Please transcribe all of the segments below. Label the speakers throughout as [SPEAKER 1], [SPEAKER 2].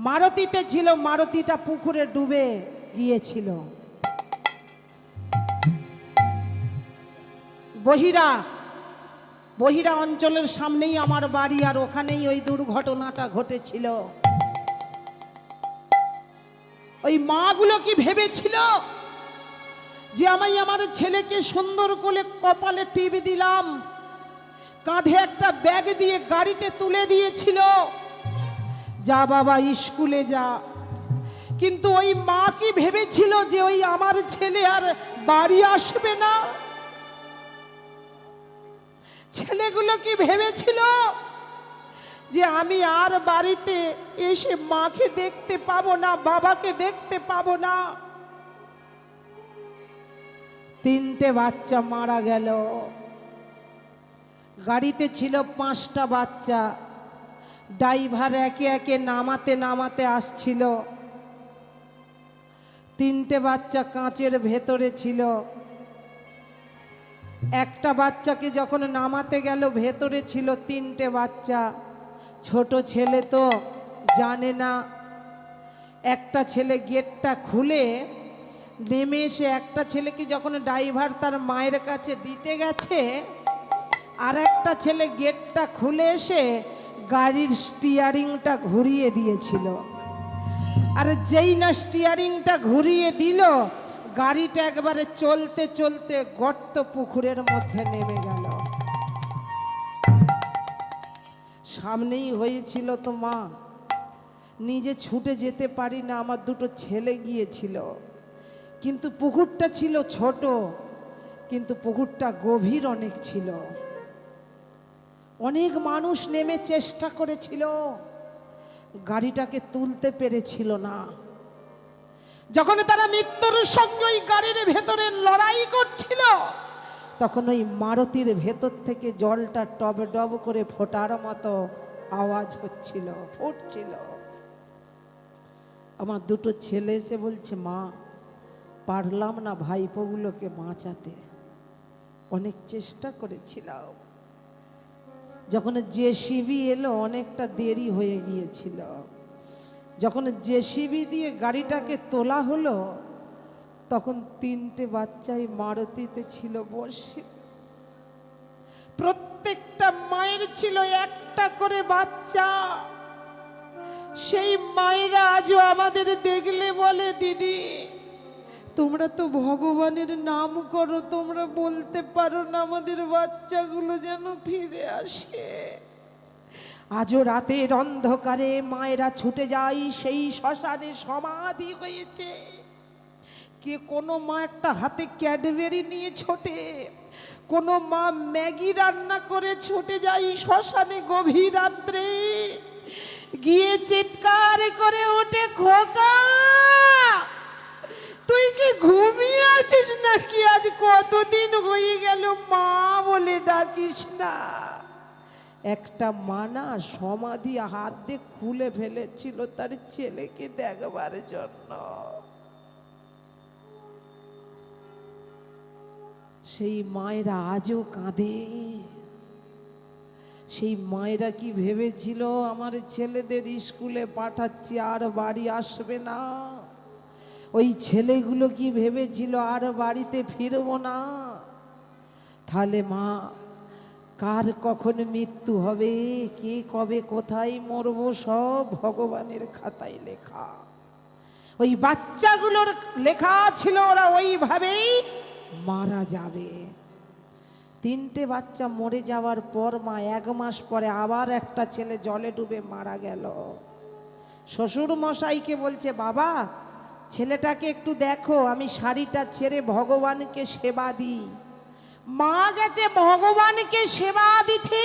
[SPEAKER 1] মারুতিতে ছিল, মারুতিটা পুকুরে ডুবে গিয়েছিল। বহিরা অঞ্চলের সামনেই আমার বাড়ি, আর ওখানেই ওই দুর্ঘটনাটা ঘটেছিল। ওই মাগুলো কি ভেবেছিল যে আমি আমার ছেলেকে সুন্দর করে কপালে টিপ দিলাম, কাঁধে একটা ব্যাগ দিয়ে গাড়িতে তুলে দিয়েছিল, যা বাবা স্কুলে যা। কিন্তু ওই মা কি ভেবেছিল যে ওই আমার ছেলে আর বাড়ি আসবে না? ছেলেগুলো কি ভেবেছিল যে আমি আর বাড়িতে এসে মাকে দেখতে পাবো না, বাবাকে দেখতে পাবো না? তিনটে বাচ্চা মারা গেল। গাড়িতে ছিল 5টা বাচ্চা। ড্রাইভার একে একে নামাতে নামাতে আসছিল। 3টে বাচ্চা কাঁচের ভেতরে ছিল। একটা বাচ্চাকে যখন নামাতে গেল, ভেতরে ছিল 3টে বাচ্চা। ছোট ছেলে তো জানে না। একটা ছেলে গেটটা খুলে নেমে এসে, একটা ছেলেকে যখন ড্রাইভার তার মায়ের কাছে দিতে গেছে, আর একটা ছেলে গেটটা খুলে এসে গাড়ির স্টিয়ারিংটা ঘুরিয়ে দিয়েছিল। আর যেই না স্টিয়ারিংটা ঘুরিয়ে দিল, গাড়িটা একবারে চলতে চলতে গর্ত পুকুরের মধ্যে নেমে গেল। সামনেই হয়েছিল তো মা, নিজে ছুটে যেতে পারি না, আমার 2টো ছেলে গিয়েছিল। কিন্তু পুকুরটা ছিল ছোট, কিন্তু পুকুরটা গভীর অনেক ছিল। অনেক মানুষ নেমে চেষ্টা করেছিল, গাড়িটাকে তুলতে পেরেছিল না। যখন তারা মৃত্যুর সঙ্গে ওই গাড়ির ভেতরে লড়াই করছিল, তখন ওই মারুতির ভেতর থেকে জলটা টব ডব করে ফোটার মতো আওয়াজ হচ্ছিল, ফুটছিল। আমার 2টো ছেলে এসে বলছে, মা পারলাম না ভাইপোগুলোকে বাঁচাতে, অনেক চেষ্টা করেছিলাম। যখন জেসিবি এলো, অনেকটা দেরি হয়ে গিয়েছিল। যখন জেসিবি দিয়ে গাড়িটাকে তোলা হলো, তখন 3টে বাচ্চাই মারুতিতে ছিল বসে। প্রত্যেকটা মায়ের ছিল একটা করে বাচ্চা। সেই মায়েরা আজও আমাদের দেখলে বলে, দিদি তোমরা তো ভগবানের নাম করো, তোমরা বলতে পারো না আমাদের বাচ্চাগুলো যেন ফিরে আসে। আজও রাতের অন্ধকারে মায়েরা ছুটে যায় সেই শ্মশানে, সমাধি হয়েছে। কে কোনো মা একটা হাতে ক্যাডবেরি নিয়ে ছোটে, কোনো মা ম্যাগি রান্না করে ছুটে যায় শ্মশানে গভীর রাত্রে, গিয়ে চিৎকার করে ওঠে, খোকা তুই কি ঘুমিয়ে আছিস নাকি? আজ কতদিন হয়ে গেল মা বলে ডাকিস না। একটা মানা সমাধি হাত দিয়ে খুলে ফেলেছিল তার ছেলেকে দেখবার জন্য। সেই মায়েরা আজও কাঁদে। সেই মায়েরা কি ভেবেছিল আমার ছেলেদের স্কুলে পাঠাচ্ছি আর বাড়ি আসবে না? ওই ছেলেগুলো কি ভেবেছিল আর বাড়িতে ফিরবো না? তাহলে মা, কার কখন মৃত্যু হবে, কে কবে কোথায় মরবো, সব ভগবানের খাতায় লেখা। ওই বাচ্চাগুলোর লেখা ছিল ওরা ওইভাবেই মারা যাবে। 3টে বাচ্চা মরে যাওয়ার পর মা 1 মাস পরে আবার একটা ছেলে জলে ডুবে মারা গেল। শ্বশুর মশাইকে বলছে, বাবা ছেলেটাকে একটু দেখো, আমি শাড়িটা ছেড়ে ভগবানকে সেবা দিই। মা গেছে ভগবানকে সেবা দিতে,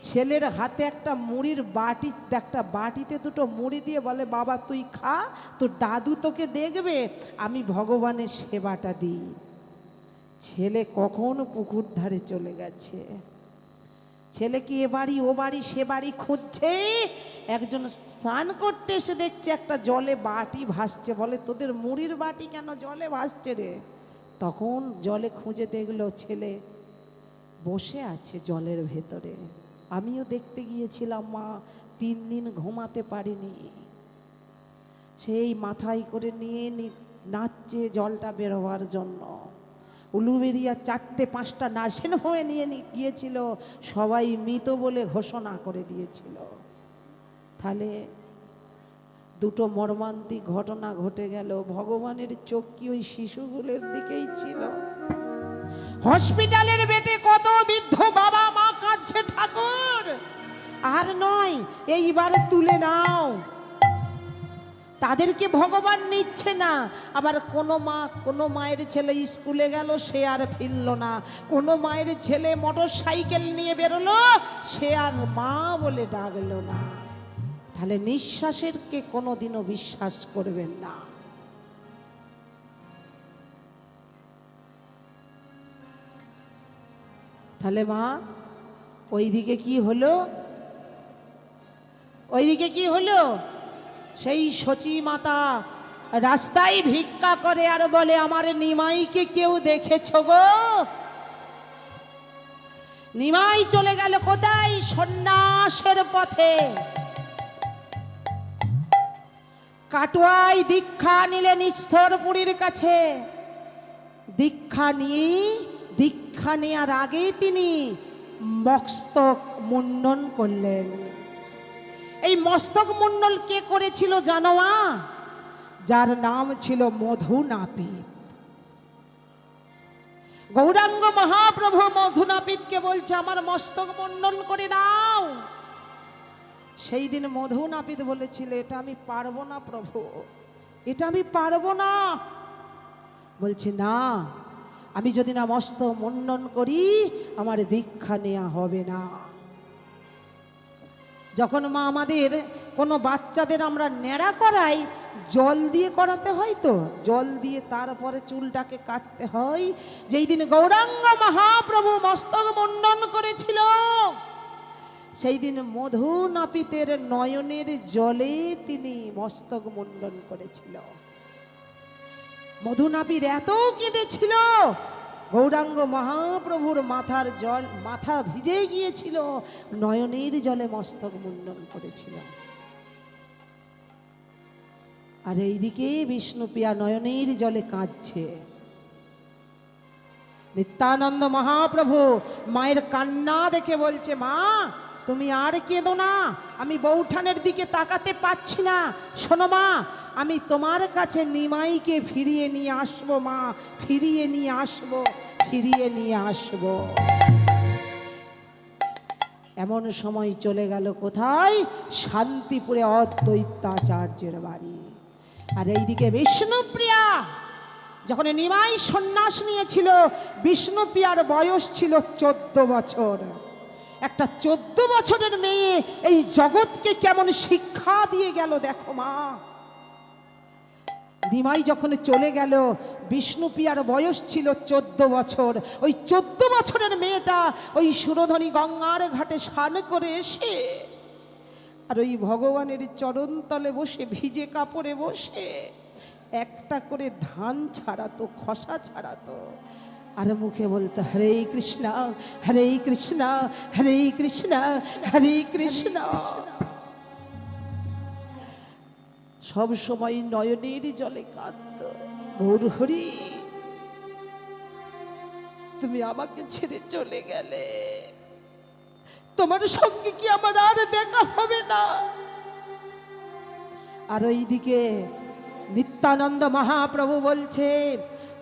[SPEAKER 1] ছেলের হাতে একটা মুড়ির বাটি, একটা বাটিতে 2টো মুড়ি দিয়ে বলে, বাবা তুই খা, তোর দাদু তোকে দেখবে, আমি ভগবানের সেবাটা দিই। ছেলে কখন পুকুর ধারে চলে গেছে। ছেলে কি এ বাড়ি ও বাড়ি সে বাড়ি খুঁজছে। একজন স্নান করতে এসে দেখছে একটা জলে বাটি ভাসছে, বলে তোদের মুড়ির বাটি কেন জলে ভাসছে রে? তখন জলে খুঁজে দেখলো ছেলে বসে আছে জলের ভেতরে। আমিও দেখতে গিয়েছিলাম মা, 3 দিন ঘুমাতে পারিনি। সেই মাথায় করে নিয়ে নাচছে জলটা বেরোবার জন্য। উলুবেড়িয়া 4-5টা নার্সিংহোমে নিয়ে গিয়েছিল, সবাই মৃত বলে ঘোষণা করে দিয়েছিল। তাহলে দুটো মর্মান্তিক ঘটনা ঘটে গেল। ভগবানের চোখ কি ওই শিশুগুলোর দিকেই ছিল? হসপিটালের বেডে কত বৃদ্ধ বাবা মা কাঁদছে, ঠাকুর আর নয়, এইবার তুলে নাও। তাদেরকে ভগবান নিচ্ছে না। আবার কোনো মায়ের ছেলে স্কুলে গেল, সে আর ফিরল না। কোনো মায়ের ছেলে মোটর সাইকেল নিয়ে বেরোলো, সে আর মা বলে ডাকলো না। তাহলে নিঃশ্বাসের কে কোনোদিনও বিশ্বাস করবেন না। তাহলে মা ওইদিকে কি হলো? ওইদিকে কি হলো? সেই সচী মাতা রাস্তায় ভিক্ষা করে আর বলে, আমার নিমাইকে কেউ দেখেছো গো? নিমাই চলে গেল কোথায়? সন্ন্যাসের পথে। কাটোয়ায় দীক্ষা নিলেন ঈশ্বরপুরীর কাছে। দীক্ষা নেওয়ার আগে তিনি মস্তক মুন্ডন করলেন। এই মস্তক মুন্ডন কে করেছিল জানো মা? যার নাম ছিল মধুনাপিত। গৌরাঙ্গ মহাপ্রভু মধুনাপিতকে বলছে, আমার মস্তক মুন্ডন করে দাও। সেই দিন মধুনাপিত বলেছিল, এটা আমি পারবো না প্রভু, এটা আমি পারবো না। বলছে, না, আমি যদি না মস্তক মুন্ডন করি আমার দীক্ষা নেওয়া হবে না। যখন মা আমাদের কোনো বাচ্চাদের আমরা ন্যাড়া করাই, জল দিয়ে করাতে হয়, তো জল দিয়ে তারপরে চুলটাকে কাটতে হয়। যেই দিন গৌরাঙ্গ মহাপ্রভু মস্তক মুন্ডন করেছিল, সেই দিন মধুনাপিতের নয়নের জলে তিনি মস্তক মুন্ডন করেছিল। মধুনাপিত এত কেঁদেছিল, গৌরাঙ্গ মহাপ্রভুর মাথা ভিজে গিয়েছিল, নয়নের জলে মস্তক মুন্ডন করেছিল। আর এইদিকে বিষ্ণুপ্রিয়া নয়নের জলে কাঁদছে। নিত্যানন্দ মহাপ্রভু মায়ের কান্না দেখে বলছে, মা তুমি আর কেঁদো না, আমি বৌঠানের দিকে তাকাতে পাচ্ছি না। শোনো মা, আমি তোমার কাছে নিমাইকে ফিরিয়ে নিয়ে আসবো মা, ফিরিয়ে নিয়ে আসবো, ফিরিয়ে নিয়ে আসবো। এমন সময় চলে গেল কোথায়? শান্তিপুরে অদ্বৈতাচার্যের বাড়ি। আর এইদিকে বিষ্ণুপ্রিয়া, যখন নিমাই সন্ন্যাস নিয়েছিল, বিষ্ণুপ্রিয়ার বয়স ছিল 14 বছর। একটা 14 বছরের মেয়ে এই জগৎকে কেমন শিক্ষা দিয়ে গেল দেখো মা। নিমাই যখন চলে গেল, বিষ্ণুপ্রিয়ার বয়স ছিল 14 বছর। ওই 14 বছরের মেয়েটা ওই সুরধনী গঙ্গার ঘাটে স্নান করে এসে আর ওই ভগবানের চরণতলে বসে, ভিজে কাপড়ে বসে একটা করে ধান ছাড়াতো, খসা ছাড়াতো, আর মুখে বলতো, হরে কৃষ্ণ হরে কৃষ্ণ হরে কৃষ্ণ হরে কৃষ্ণ। সব সময় নয়নের জলে কাঁদত, গৌর হরি তুমি আমাকে ছেড়ে চলে গেলে, তোমার সঙ্গে কি আমার আর দেখা হবে না? আর ওইদিকে নিত্যানন্দ মহাপ্রভু বলছে,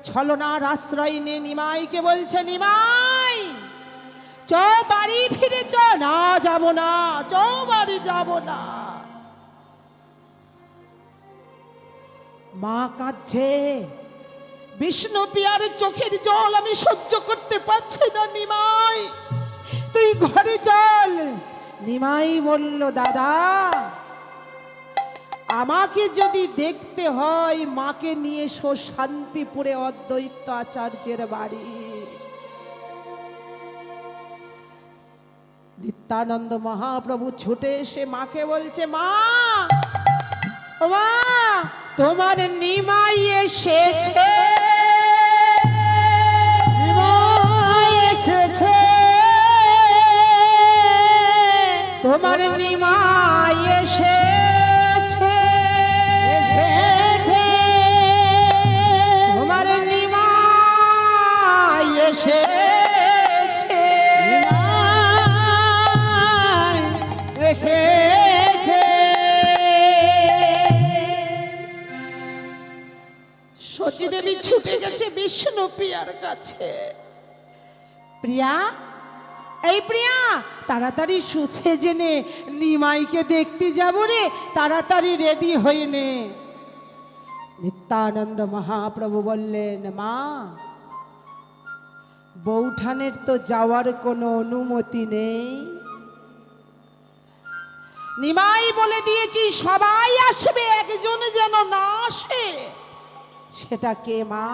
[SPEAKER 1] ছলনার আশ্রয় নিয়ে নিমাইকে বলছে, নিমাই চ বাড়ি ফিরে চ। না, যাব না, চ বাড়ি যাব না। মা কাঁদছে, বিষ্ণুপ্রিয়ার চোখের জল আমি সহ্য করতে পারছি না, নিমাই তুই ঘরে চল। নিমাই বলল, দাদা আমাকে যদি দেখতে হয়, মাকে নিয়ে এসো শান্তিপুরে অদ্বৈত আচার্যের বাড়ি। নিত্যানন্দ মহাপ্রভু ছুটে এসে মাকে বলছে, মা ও মা, তোমার নিমাই এসেছে, নিমাই এসেছে। তোমার নিমাই এসেছে, তোমার নিমাই এসেছে, এসেছে। সতী দেবী ছুটে গেছে বিষ্ণু প্রিয়ার কাছে। প্রিয়া, এই প্রিয়া, তাড়াতাড়ি সুছে জেনে নিমাইকে দেখতে যাব রে, তাড়াতাড়ি রেডি হয়ে নে। নিত্যানন্দ মহাপ্রভু বললেন, মা, বৌঠানের তো যাওয়ার কোনো অনুমতি নেই। নিমাই বলে দিয়েছি সবাই আসবে, একজন যেন না আসে। সেটা কে মা?